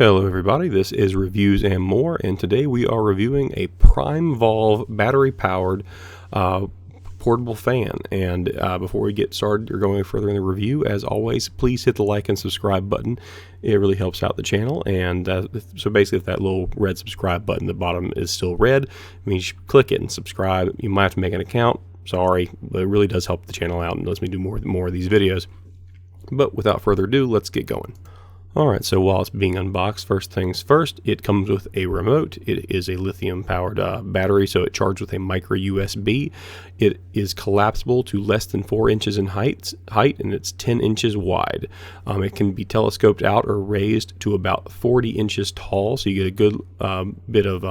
Hello everybody, this is Reviews and More, and today we are reviewing a Primevolve battery-powered portable fan. And before we get started or going further in the review, as always, please hit the like and subscribe button. It really helps out the channel. And so basically, if that little red subscribe button at the bottom is still red, it means you click it and subscribe. You might have to make an account. Sorry, but it really does help the channel out and lets me do more of these videos. But without further ado, let's get going. Alright, so while it's being unboxed, first things first, it comes with a remote. It is a lithium powered battery, so it charges with a micro USB. It is collapsible to less than 4 inches in height, and it's 10 inches wide. It can be telescoped out or raised to about 40 inches tall, so you get a good bit of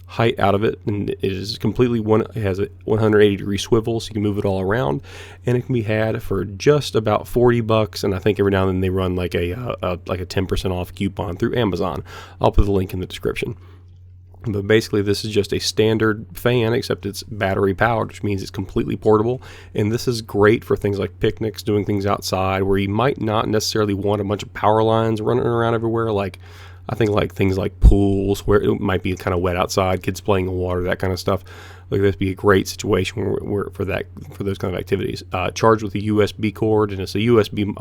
height out of it, and it is completely it has a 180-degree swivel, so you can move it all around, and it can be had for just about $40. And I think every now and then they run like a 10% off coupon through Amazon. I'll put the link in the description. But basically, this is just a standard fan, except it's battery powered, which means it's completely portable. And this is great for things like picnics, doing things outside where you might not necessarily want a bunch of power lines running around everywhere. I think like things like pools where it might be kind of wet outside, kids playing in water, that kind of stuff. Like this would be a great situation for those kind of activities. Charged with a USB cord, and it's a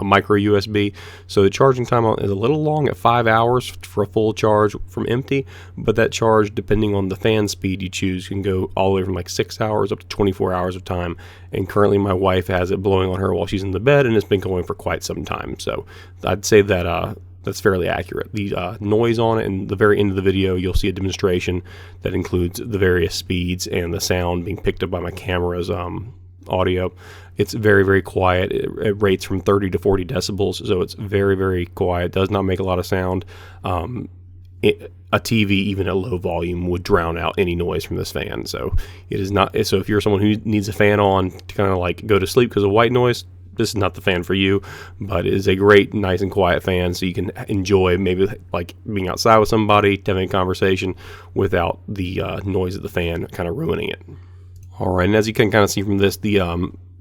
micro USB. So the charging time is a little long at 5 hours for a full charge from empty, but that charge, depending on the fan speed you choose, can go all the way from like 6 hours up to 24 hours of time. And currently my wife has it blowing on her while she's in the bed, and it's been going for quite some time. So I'd say that that's fairly accurate. The noise on it, and the very end of the video, you'll see a demonstration that includes the various speeds and the sound being picked up by my camera's audio. It's very, very quiet. It rates from 30 to 40 decibels, so it's very, very quiet. It does not make a lot of sound. A TV, even at low volume, would drown out any noise from this fan. So it is not. So if you're someone who needs a fan on to kind of like go to sleep because of white noise, this is not the fan for you, but it is a great, nice and quiet fan, so you can enjoy maybe like being outside with somebody, having a conversation without the noise of the fan kind of ruining it. All right, and as you can kind of see from this, the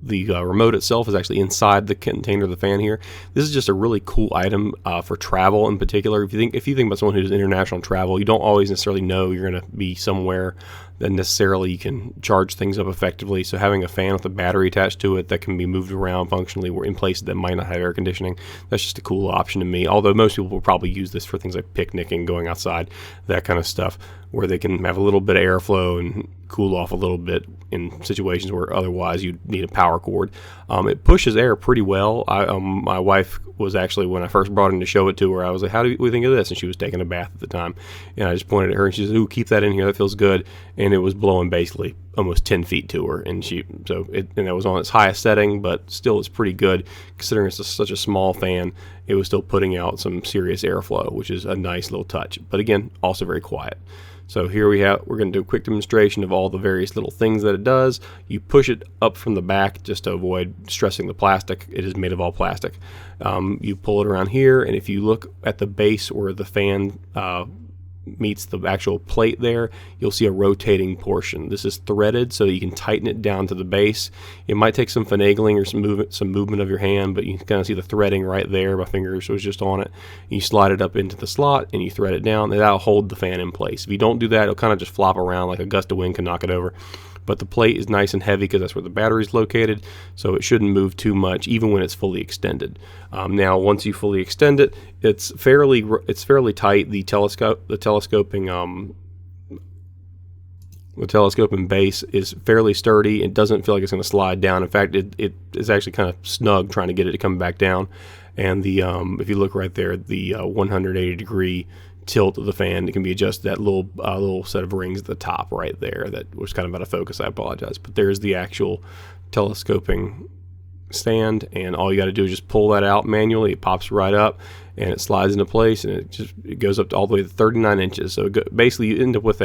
remote itself is actually inside the container of the fan here. This is just a really cool item for travel in particular. If you think about someone who does international travel, you don't always necessarily know you're going to be somewhere that necessarily you can charge things up effectively. So having a fan with a battery attached to it that can be moved around functionally in places that might not have air conditioning, that's just a cool option to me. Although most people will probably use this for things like picnicking, going outside, that kind of stuff, where they can have a little bit of airflow and cool off a little bit in situations where otherwise you'd need a power cord. It pushes air pretty well. My wife was actually, when I first brought it in to show it to her, I was like, how do we think of this? And she was taking a bath at the time. And I just pointed at her and she said, ooh, keep that in here. That feels good. And it was blowing basically almost 10 feet to her. And that was on its highest setting, but still it's pretty good considering it's such a small fan. It was still putting out some serious airflow, which is a nice little touch. But again, also very quiet. So here we're going to do a quick demonstration of all the various little things that it does. You push it up from the back just to avoid stressing the plastic. It is made of all plastic. You pull it around here, and if you look at the base where the fan meets the actual plate there, you'll see a rotating portion. This is threaded so that you can tighten it down to the base. It might take some finagling or some movement of your hand, but you can kind of see the threading right there. My fingers was just on it. You slide it up into the slot and you thread it down, and that'll hold the fan in place. If you don't do that, it'll kind of just flop around like a gust of wind can knock it over. But the plate is nice and heavy because that's where the battery is located, so it shouldn't move too much even when it's fully extended. Now, once you fully extend it, it's fairly tight. The telescoping base is fairly sturdy. It doesn't feel like it's going to slide down. In fact, it is actually kind of snug trying to get it to come back down. And if you look right there, the 180-degree tilt of the fan, it can be adjusted. That little set of rings at the top right there that was kind of out of focus. I apologize, but there's the actual telescoping stand, and all you got to do is just pull that out manually. It pops right up and it slides into place, and it goes up to all the way to 39 inches. So basically you end up with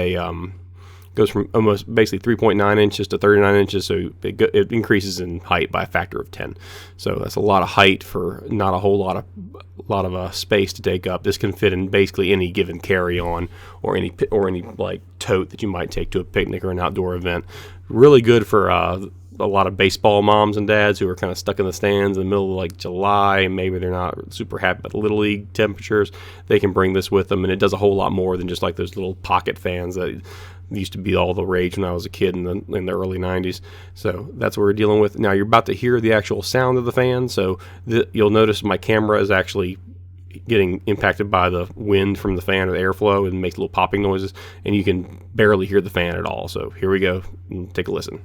goes from almost basically 3.9 inches to 39 inches, so it increases in height by a factor of 10. So that's a lot of height for not a whole lot of space to take up. This can fit in basically any given carry-on or any like tote that you might take to a picnic or an outdoor event. Really good for a lot of baseball moms and dads who are kind of stuck in the stands in the middle of like July, and maybe they're not super happy about the Little League temperatures. They can bring this with them, and it does a whole lot more than just like those little pocket fans that used to be all the rage when I was a kid in the early 90s. So that's what we're dealing with. Now you're about to hear the actual sound of the fan, so you'll notice my camera is actually getting impacted by the wind from the fan or the airflow, and makes little popping noises, and you can barely hear the fan at all. So here we go, and take a listen.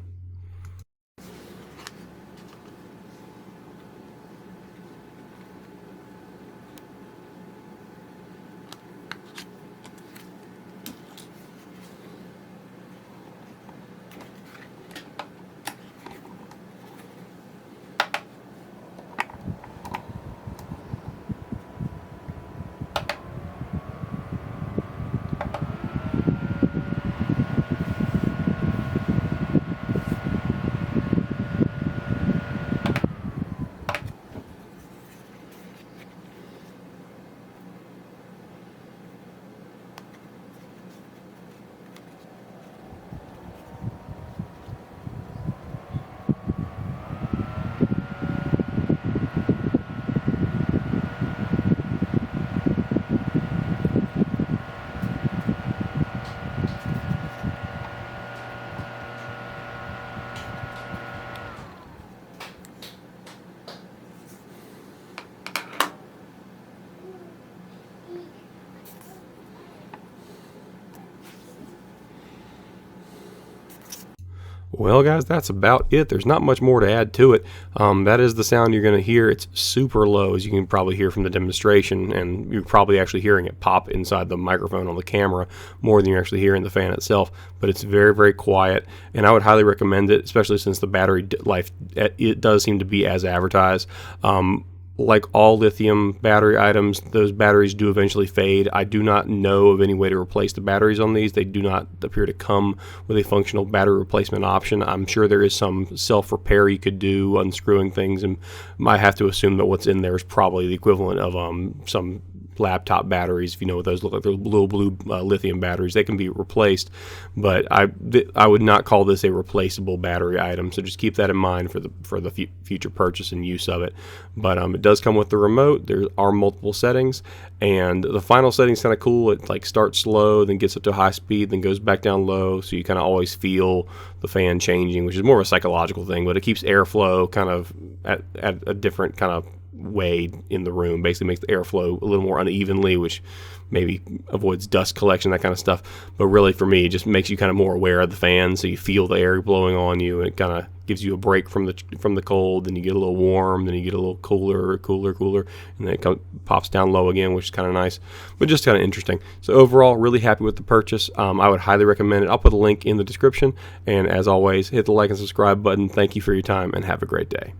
Well, guys, that's about it. There's not much more to add to it. That is the sound you're going to hear. It's super low, as you can probably hear from the demonstration, and you're probably actually hearing it pop inside the microphone on the camera more than you're actually hearing the fan itself. But it's very, very quiet, and I would highly recommend it, especially since the battery life, it does seem to be as advertised. Like all lithium battery items, those batteries do eventually fade. I do not know of any way to replace the batteries on these. They do not appear to come with a functional battery replacement option. I'm sure there is some self-repair you could do, unscrewing things, and I have to assume that what's in there is probably the equivalent of some laptop batteries. If you know what those look like, they're little blue lithium batteries. They can be replaced, but I would not call this a replaceable battery item. So just keep that in mind for the future purchase and use of it. But it does come with the remote. There are multiple settings, and the final setting is kind of cool. It like starts slow, then gets up to high speed, then goes back down low. So you kind of always feel the fan changing, which is more of a psychological thing. But it keeps airflow kind of at a different kind of way in the room. Basically makes the airflow a little more unevenly, which maybe avoids dust collection, that kind of stuff. But really, for me, it just makes you kind of more aware of the fan, so you feel the air blowing on you, and it kind of gives you a break from the cold. Then you get a little warm, then you get a little cooler, and then it pops down low again, which is kind of nice, but just kind of interesting. So overall, really happy with the purchase. I would highly recommend it. I'll put a link in the description, and as always, hit the like and subscribe button. Thank you for your time, and have a great day.